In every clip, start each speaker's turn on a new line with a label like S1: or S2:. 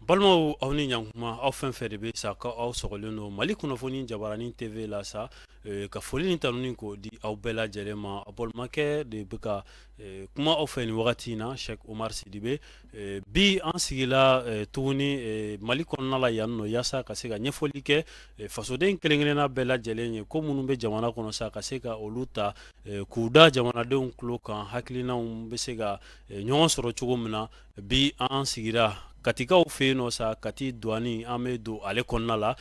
S1: balimaw aw ni ɲankuma aw fɛn fɛn de bɛ sa ka aw sɔgɔlen don Mali kunnafoni jabaranin TV la sa ka foli ni tanuni k'o di aw bɛɛ lajɛlen ma a balimakɛ de bɛ ka kuma aw fɛ nin wagati in na Sheikh Omar Sidibe bi an sigila tuguni Mali kɔnɔna la yan nɔ yaasa ka se ka ɲɛfɔli kɛ fasoden kelen-kelenna bɛɛ lajɛlen ye ko minnu bɛ jamana kɔnɔ sa ka se ka olu ta k'u da jamanadenw tulo kan hakilinaw bɛ se ka ɲɔgɔn sɔrɔ cogo min na bi an sigira Katikaw fɛ yen nɔ sa Kati douane an bɛ don ale kɔnɔna la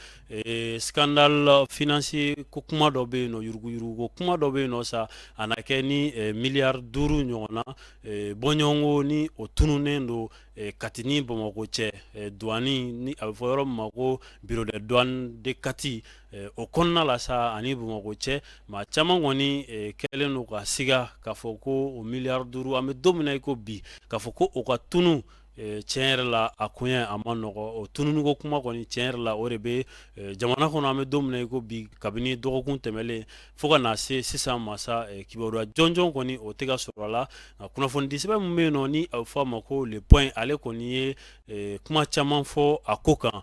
S1: scandale financier ko kuma dɔ bɛ yen nɔ yuruguyurugu ko kuma dɔ bɛ yen nɔ sa a na kɛ ni miliyari 5 ɲɔgɔnna bɔɲɔgɔnko ni o tununnen don Kati ni Bamakɔ cɛ douane ni a bɛ fɔ yɔrɔ min ma ko bureau de douane de Kati o kɔnɔna la sa ani Bamakɔ cɛ maa caman kɔni kɛlen don ka siga k'a fɔ ko o miliyari 5 an bɛ don min na i ko bi k'a fɔ ko o ka tunu tiɲɛ yɛrɛ la a koɲɛ a ma nɔgɔ o tununiko kuma kɔni tiɲɛ yɛrɛ la o de bɛ jamana kɔnɔ an bɛ don min na i ko bi kabini dɔgɔkun tɛmɛlen fo ka na se sisan ma sa kibaruya jɔnjɔn kɔni o tɛ ka sɔrɔ a la kunnafoni di sɛbɛn min bɛ yen nɔ ni a bɛ fɔ a ma ko le point ale kɔni ye kuma caman fɔ a ko kan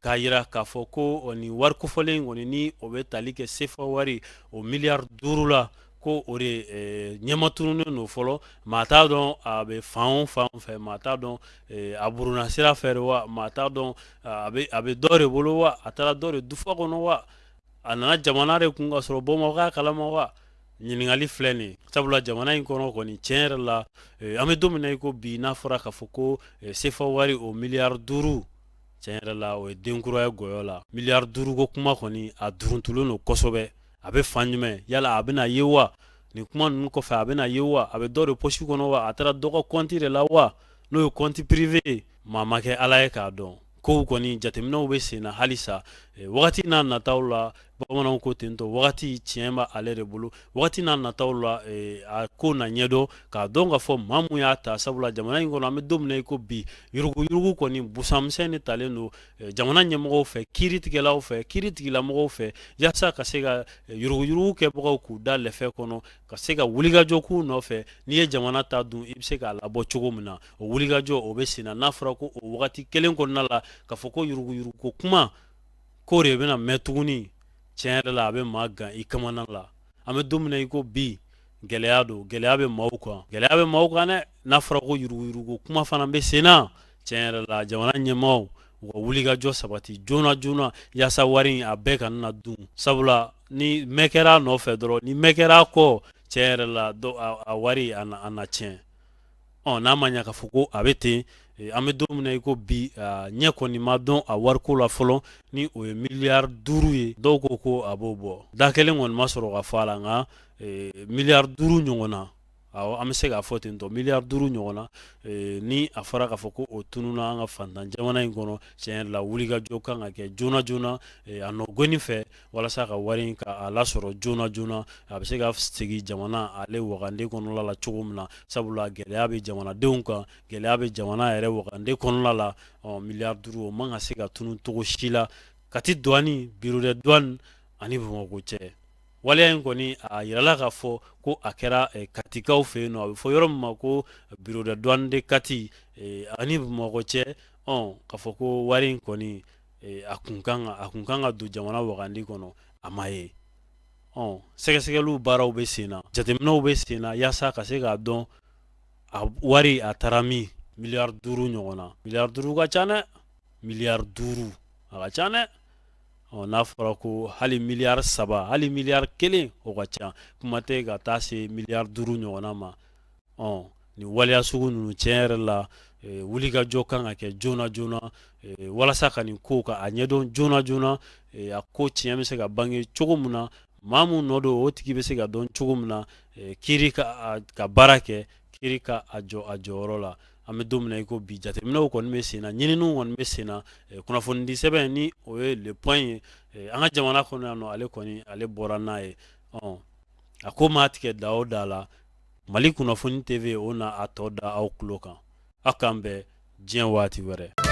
S1: k'a yira k'a fɔ ko nin wari kofɔlen kɔni ni o bɛ tali kɛ CFA wari o miliyari 5 la ko o de ɲɛma tununnen don fɔlɔ maa t'a dɔn a bɛ fan o fan fɛ maa t'a dɔn a buruna sira fɛ wa maa t'a dɔn a bɛ dɔ de bolo wa a taara dɔ de dufa kɔnɔ wa a nana jamana de kun ka sɔrɔ Bamakɔ k'a kalama wa ɲininkali filɛ nin ye sabula jamana in kɔnɔ kɔni tiɲɛ yɛrɛ la an bɛ don min na i ko bi n'a fɔra k'a fɔ ko CFA wari o miliyari 5 tiɲɛ yɛrɛ la o ye denkura ye gɔyɔ la miliyari 5 ko kuma kɔni a duruntulen don kosɛbɛ a bɛ fan jumɛn yala a bɛna ye wa nin kuma ninnu kɔfɛ a bɛna ye wa a bɛ dɔ de poche kɔnɔ wa a taara dɔ ka compte de la wa n'o ye compte privé ye maa ma kɛ Ala ye k'a dɔn kow kɔni jateminɛw bɛ sen na halisa wagati n'a nataw la bamananw ko ten tɔ wagati tiɲɛ b'a ale de bolo wagati n'a nataw la a ko na ɲɛdɔn k'a dɔn k'a fɔ maa mun y'a ta sabula jamana in kɔnɔ an bɛ don min na i ko bi yuruguyurugu kɔni busanmisɛn de talen don jamana ɲɛmɔgɔw fɛ kiiritigɛlaw fɛ kiiritigilamɔgɔw fɛ yaasa ka se ka yuruguyurugu kɛbagaw k'u da lɛfɛ kɔnɔ ka se ka wulikajɔ k'u nɔfɛ n'i ye jamana ta dun i bɛ se k'a labɔ cogo min na o wulikajɔ o bɛ sen na n'a fɔra ko o wagati kelen kɔnɔna la k'a fɔ ko yuruguyurugu ko kuma k'o de bɛna mɛn tuguni tiɲɛ yɛrɛ la a bɛ maa gan i kamana la an bɛ don min na i ko bi gɛlɛya don gɛlɛya bɛ maaw kan gɛlɛya bɛ maaw kan dɛ n'a fɔra ko yuruguyurugu kuma fana bɛ sen na tiɲɛ yɛrɛ la jamana ɲɛmaaw u ka wulikajɔ sabati joona joona yaasa wari in a bɛɛ kana na dun sabula ni mɛn kɛra a nɔfɛ dɔrɔn ni mɛn kɛra a kɔ tiɲɛ yɛrɛ la a wari a na tiɲɛ n'a ma ɲɛ k'a fɔ ko a bɛ ten an bɛ don min na i ko bi ɲɛ kɔni ma dɔn a wariko la fɔlɔ ni o ye miliyari 5 ye dɔw ko ko a b'o bɔ da kelen kɔni ma sɔrɔ ka fɔ a la nka miliyari 5 ɲɔgɔnna awɔ an bɛ se k'a fɔ ten tɔ miliyari 5 ɲɔgɔnna ni a fɔra k'a fɔ ko o tununa an ka fantan jamana in kɔnɔ tiɲɛ yɛrɛ la wulikajɔ kan ka kɛ joona joona a nɔgɔnni fɛ walasa ka wari in ka a lasɔrɔ joona joona a bɛ se ka segin jamana ale wagande kɔnɔna la cogo min na sabula gɛlɛya bɛ jamanadenw kan gɛlɛya bɛ jamana yɛrɛ wagande kɔnɔna la miliyari 5 o man ka se ka tunu cogo si la Kati douane bureau de douane ani Bamakɔ cɛ waleya in kɔni a yirala k'a fɔ ko a kɛra Katikaw fɛ yen nɔ a bɛ fɔ yɔrɔ min ma ko bureau de douane de Kati ani Bamakɔ cɛ k'a fɔ ko wari in kɔni a kun kan ka don jamana wagande kɔnɔ a ma ye sɛgɛsɛgɛliw baaraw bɛ sen na jateminɛw bɛ sen na yaasa ka se k'a dɔn a wari a taara min miliyari 5 ɲɔgɔnna miliyari 5 ka ca dɛ miliyari 5 a ka ca dɛ n'a fɔra ko hali miliyari 3 hali miliyari 1 o ka ca kuma tɛ ka taa se miliyari 5 ɲɔgɔnna ma nin waleya sugu ninnu tiɲɛ yɛrɛ la wulikajɔ kan ka kɛ joona joona walasa ka nin ko ka a ɲɛdɔn joona joona a ko tiɲɛ bɛ se ka bange cogo min na maa mun nɔ don o tigi bɛ se ka dɔn cogo min na kiiri ka baara kɛ kiiri ka a jɔyɔrɔ la an bɛ don min na i ko bi jateminɛw kɔni bɛ sen na ɲininiw kɔni bɛ sen na kunnafoni di sɛbɛn ni o ye le point ye an ka jamana kɔnɔ yan nɔ ale kɔni ale bɔra n'a ye a ko maa tigɛ da o da la Mali kunnafoni TV o na a tɔ da aw tulo kan aw k'an bɛn diɲɛ waati wɛrɛ